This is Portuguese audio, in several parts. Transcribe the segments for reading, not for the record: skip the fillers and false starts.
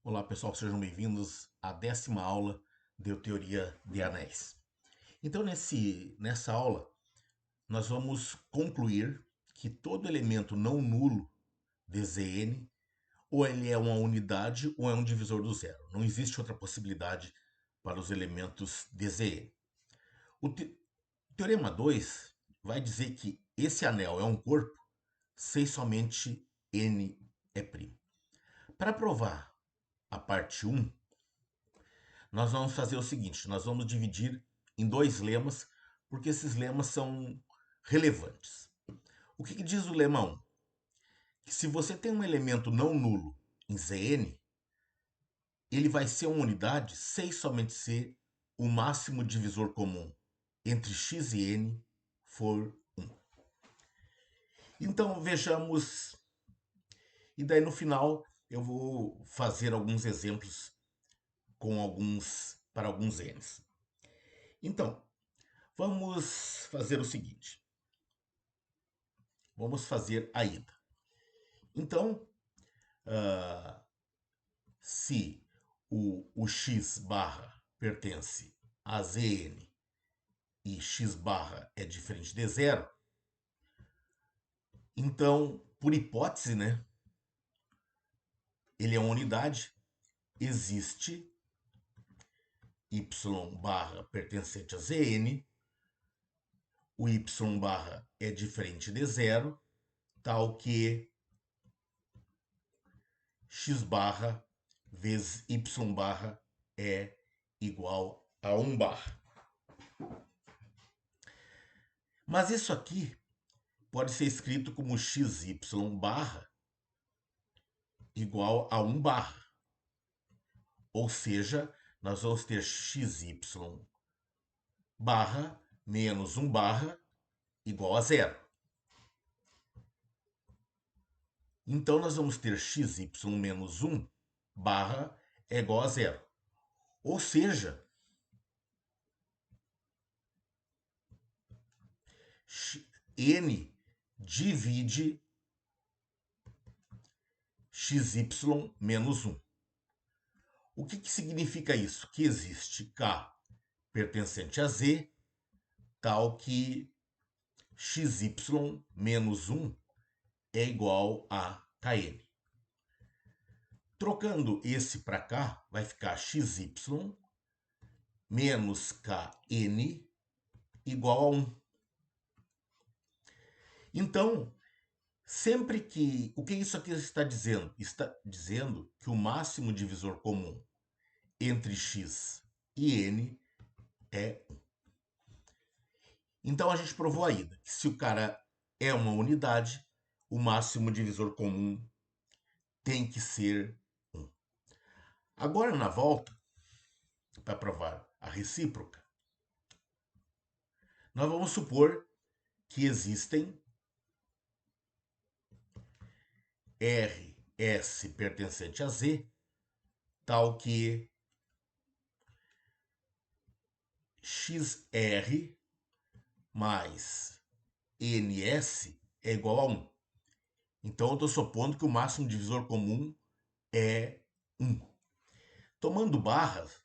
Olá pessoal, sejam bem-vindos à 10ª aula de Teoria de Anéis. Então, nessa aula, nós vamos concluir que todo elemento não nulo de Zn, ou ele é uma unidade ou é um divisor do zero. Não existe outra possibilidade para os elementos de Zn. O Teorema 2 vai dizer que esse anel é um corpo se somente n é primo. Para provar a parte 1, nós vamos fazer o seguinte: nós vamos dividir em dois lemas, porque esses lemas são relevantes. O que diz o lema 1? Que se você tem um elemento não nulo em Zn, ele vai ser uma unidade se e somente se o máximo divisor comum entre x e n for 1. Então vejamos, e daí no final eu vou fazer alguns exemplos para alguns n's. Então, vamos fazer o seguinte. Vamos fazer a ida. Então, se o x barra pertence a Zn e x barra é diferente de zero, então, por hipótese, né, ele é uma unidade, existe y barra pertencente a Zn, o y barra é diferente de zero, tal que x barra vezes y barra é igual a 1 barra. Mas isso aqui pode ser escrito como xy barra igual a 1 barra. Ou seja, nós vamos ter xy barra menos 1 barra igual a zero. Então, nós vamos ter xy menos 1 barra é igual a zero. Ou seja, n divide xy menos 1. O que significa isso? Que existe k pertencente a z, tal que xy menos 1 é igual a kn. Trocando esse para cá, vai ficar xy menos kn igual a 1. Então, sempre que... O que isso aqui está dizendo? Está dizendo que o máximo divisor comum entre x e n é 1. Então, a gente provou a ida. Se o cara é uma unidade, o máximo divisor comum tem que ser 1. Agora, na volta, para provar a recíproca, nós vamos supor que existem Rs pertencente a Z, tal que XR mais NS é igual a 1. Então, eu estou supondo que o máximo divisor comum é 1. Tomando barras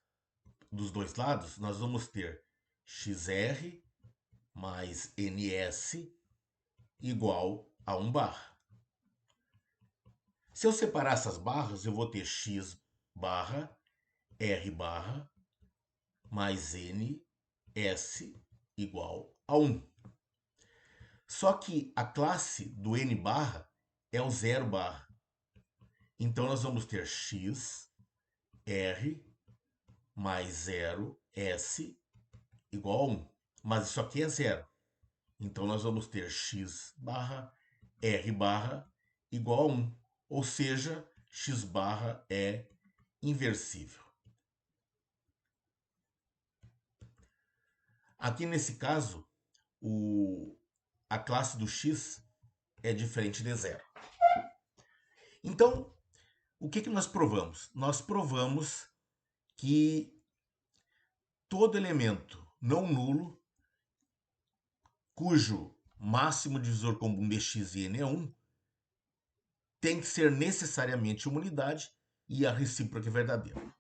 dos dois lados, nós vamos ter XR mais NS igual a 1 barra. Se eu separar essas barras, eu vou ter x barra, r barra, mais n, s igual a 1. Só que a classe do n barra é o 0 barra. Então, nós vamos ter x, r, mais 0, s, igual a 1. Mas isso aqui é 0. Então, nós vamos ter x barra, r barra, igual a 1. Ou seja, x barra é inversível. Aqui nesse caso, a classe do x é diferente de zero. Então, o que nós provamos? Nós provamos que todo elemento não nulo, cujo máximo divisor comum de x e n é 1, tem que ser necessariamente uma unidade, e a recíproca é verdadeira.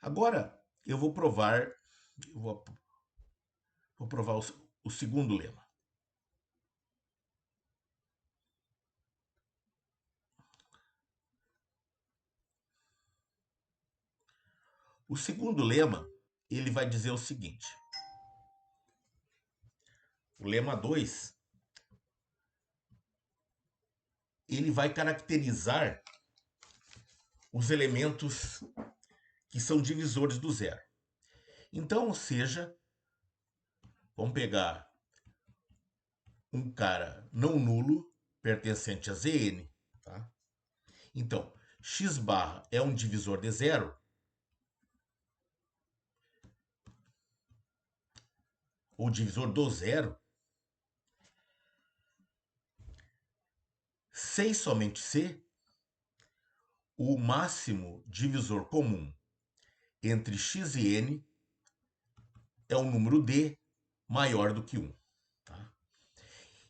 Agora eu vou provar, eu vou provar o segundo lema. O segundo lema, ele vai dizer o seguinte. O lema 2, ele vai caracterizar os elementos que são divisores do zero. Então, ou seja, vamos pegar um cara não nulo pertencente a Zn, tá? Então, x barra é um divisor de zero, ou divisor do zero, se e somente se o máximo divisor comum entre x e n é um número d maior do que 1. Tá?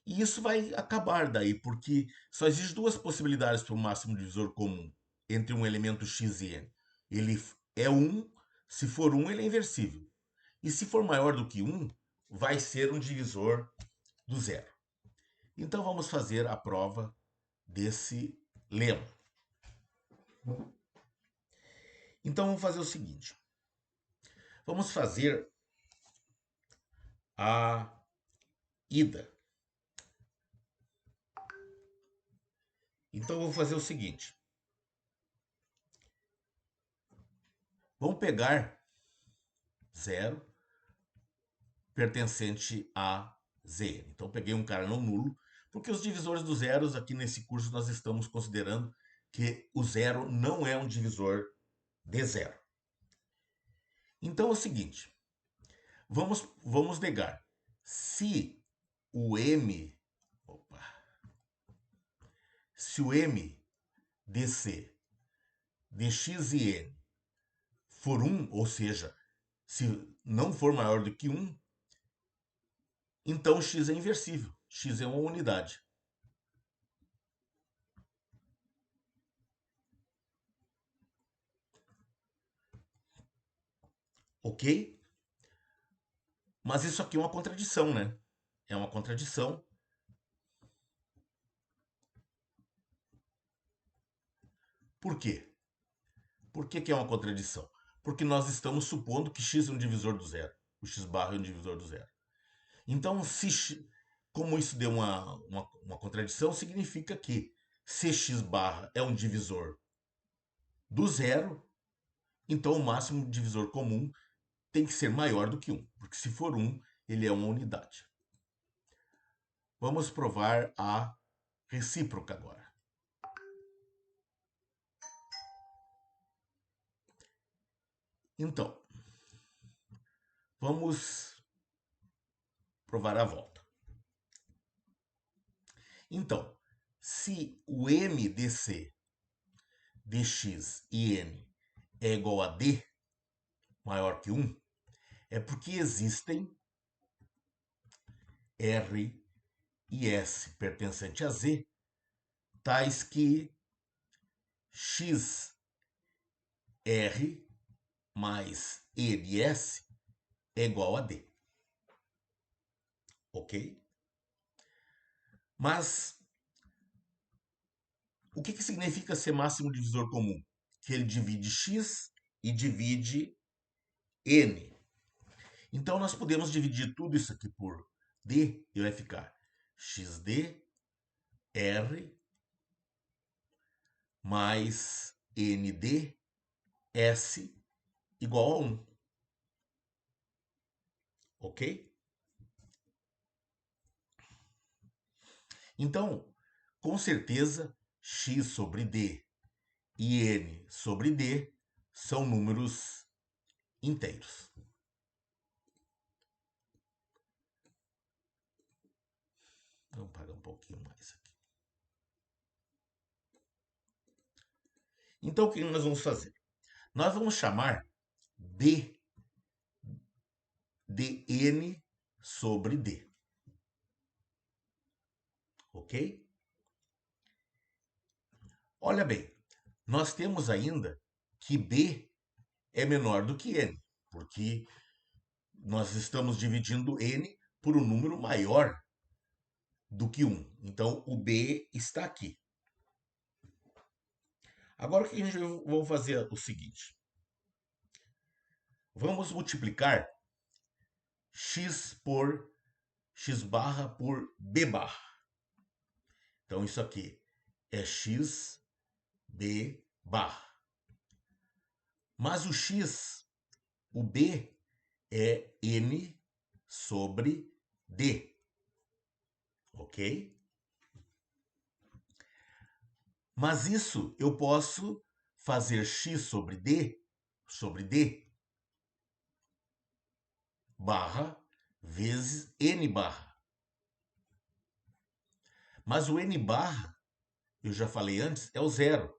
E isso vai acabar daí, porque só existem duas possibilidades para o máximo divisor comum entre um elemento x e n. Ele é 1, se for 1 ele é inversível. E se for maior do que 1, vai ser um divisor do zero. Então vamos fazer a prova desse lema. Então vamos fazer o seguinte. Vamos fazer a ida. Então vou fazer o seguinte. Vamos pegar 0 pertencente a Zn. Então peguei um cara não nulo, porque os divisores dos zeros aqui nesse curso nós estamos considerando que o zero não é um divisor de zero. Então é o seguinte, vamos negar. Se o m de c de x e n for 1, ou seja, se não for maior do que 1, então x é inversível. X é uma unidade. Ok? Mas isso aqui é uma contradição, né? É uma contradição. Por quê? Por que é uma contradição? Porque nós estamos supondo que x é um divisor do zero. O x barra é um divisor do zero. Então, como isso deu uma contradição, significa que se x barra é um divisor do zero, então o máximo divisor comum tem que ser maior do que 1. Porque se for 1, ele é uma unidade. Vamos provar a recíproca agora. Então, vamos provar a volta. Então, se o m de c de x e n é igual a d, maior que 1, é porque existem r e s pertencente a z, tais que x r mais e de s é igual a d. Ok? Mas o que significa ser máximo divisor comum? Que ele divide x e divide n. Então nós podemos dividir tudo isso aqui por d e vai ficar xd r mais nd s igual a 1. Ok? Então, com certeza, x sobre d e n sobre d são números inteiros. Vamos parar um pouquinho mais aqui. Então, o que nós vamos fazer? Nós vamos chamar d de n sobre d. Ok? Olha bem, Nós temos ainda que B é menor do que N, porque nós estamos dividindo N por um número maior do que 1. Então, o B está aqui. Agora, o que a gente vai fazer é o seguinte. Vamos multiplicar x por x barra por b barra. Então, isso aqui é x, b barra. Mas o x, o b, é n sobre d. Ok? Mas isso eu posso fazer x sobre d, barra, vezes n barra. Mas o n barra, eu já falei antes, é o zero.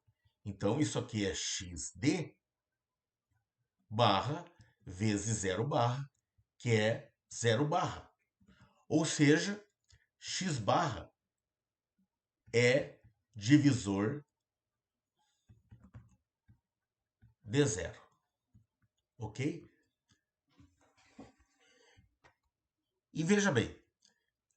Então, isso aqui é xd barra vezes zero barra, que é zero barra. Ou seja, x barra é divisor de zero. Ok? E veja bem,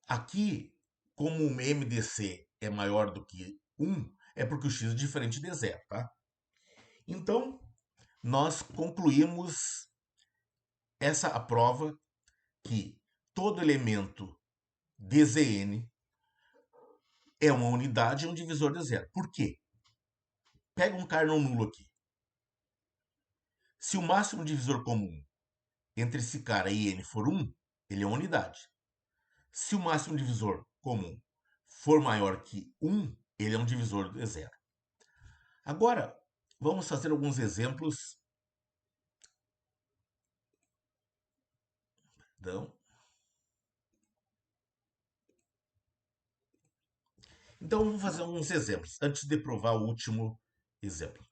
aqui, como o MDC é maior do que 1, é porque o x é diferente de zero, tá? Então, nós concluímos essa a prova que todo elemento Dzn é uma unidade e um divisor de zero. Por quê? Pega um carnão nulo aqui. Se o máximo divisor comum entre esse cara e n for 1, ele é uma unidade. Se o máximo divisor comum for maior que 1, ele é um divisor de zero. Agora, vamos fazer alguns exemplos. Então, vamos fazer alguns exemplos antes de provar o último exemplo.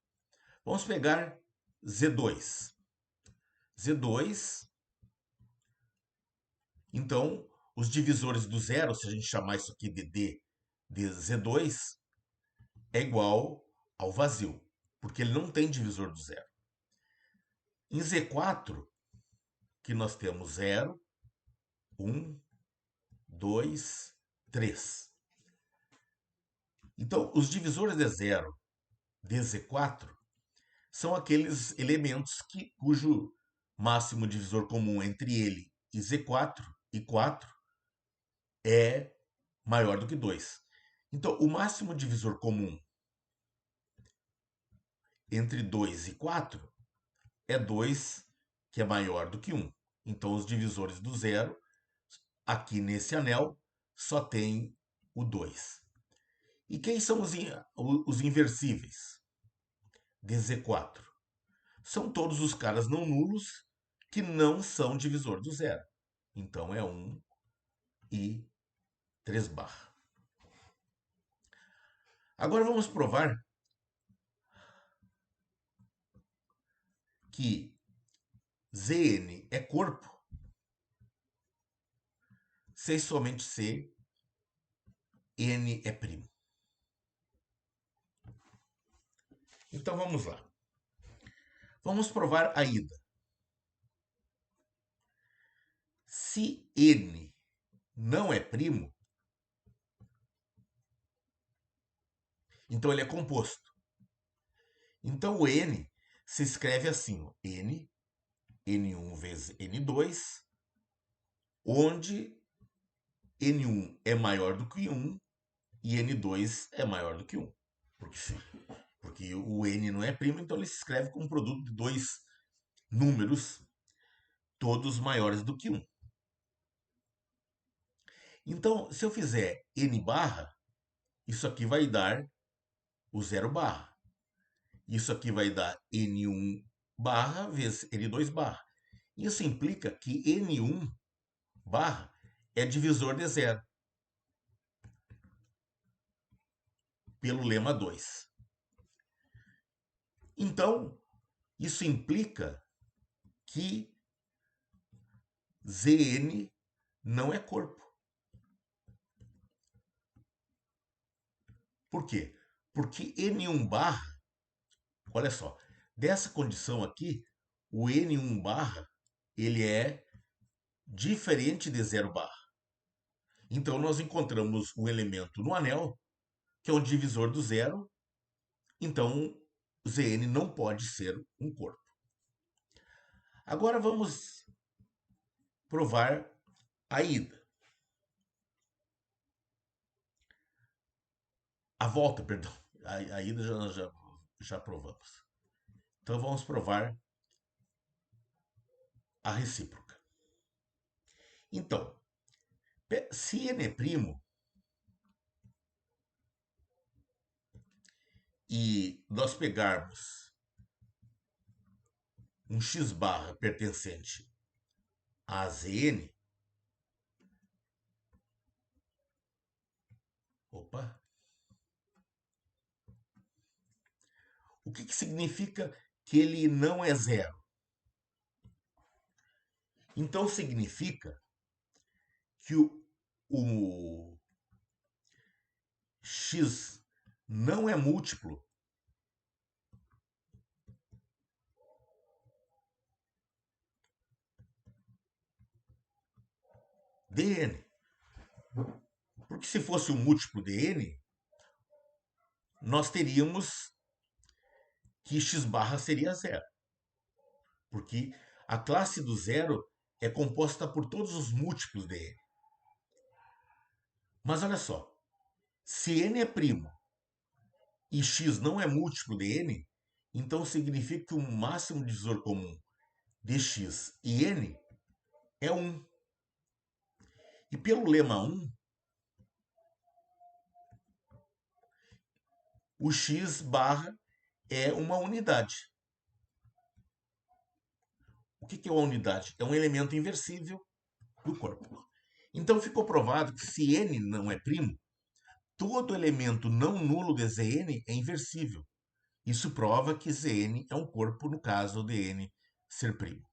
Vamos pegar Z2. Z2, então, os divisores do zero, se a gente chamar isso aqui de D de Z2, é igual ao vazio, porque ele não tem divisor do zero. Em Z4, que nós temos 0, 1, 2, 3. Então, os divisores de zero de Z4 são aqueles elementos cujo máximo divisor comum entre ele e Z4 e 4 é maior do que 2. Então, o máximo divisor comum entre 2 e 4 é 2, que é maior do que 1. Então, os divisores do zero, aqui nesse anel, só tem o 2. E quem são os inversíveis de Z4? São todos os caras não nulos que não são divisor do zero. Então, é 1 e 3 barra. Agora vamos provar que Zn é corpo se somente se n é primo. Então vamos lá. Vamos provar a ida. Se n não é primo, então ele é composto. Então o n se escreve assim, ó, n1 vezes n2, onde n1 é maior do que 1 e n2 é maior do que 1. Porque o n não é primo, então ele se escreve como um produto de dois números, todos maiores do que 1. Então, se eu fizer n barra, isso aqui vai dar o zero barra. Isso aqui vai dar n1 barra vezes n2 barra. Isso implica que n1 barra é divisor de zero, pelo lema 2. Então, isso implica que Zn não é corpo. Por quê? Porque n1 barra olha só, dessa condição aqui, o N1 barra, ele é diferente de 0 barra. Então, nós encontramos um elemento no anel, que é um divisor do zero, então Zn não pode ser um corpo. Agora vamos provar a ida. A volta, perdão. A ida já provamos. Então vamos provar a recíproca. Então, se n é primo e nós pegarmos um x barra pertencente a Zn, opa, o que significa que ele não é zero? Então significa que o x não é múltiplo de n. Porque se fosse um múltiplo de n, nós teríamos que x barra seria zero. Porque a classe do zero é composta por todos os múltiplos de n. Mas olha só, se n é primo e x não é múltiplo de n, então significa que o máximo divisor comum de x e n é 1. E pelo lema 1, o x barra é uma unidade. O que é uma unidade? É um elemento inversível do corpo. Então ficou provado que se n não é primo, todo elemento não nulo de Zn é inversível. Isso prova que Zn é um corpo no caso de n ser primo.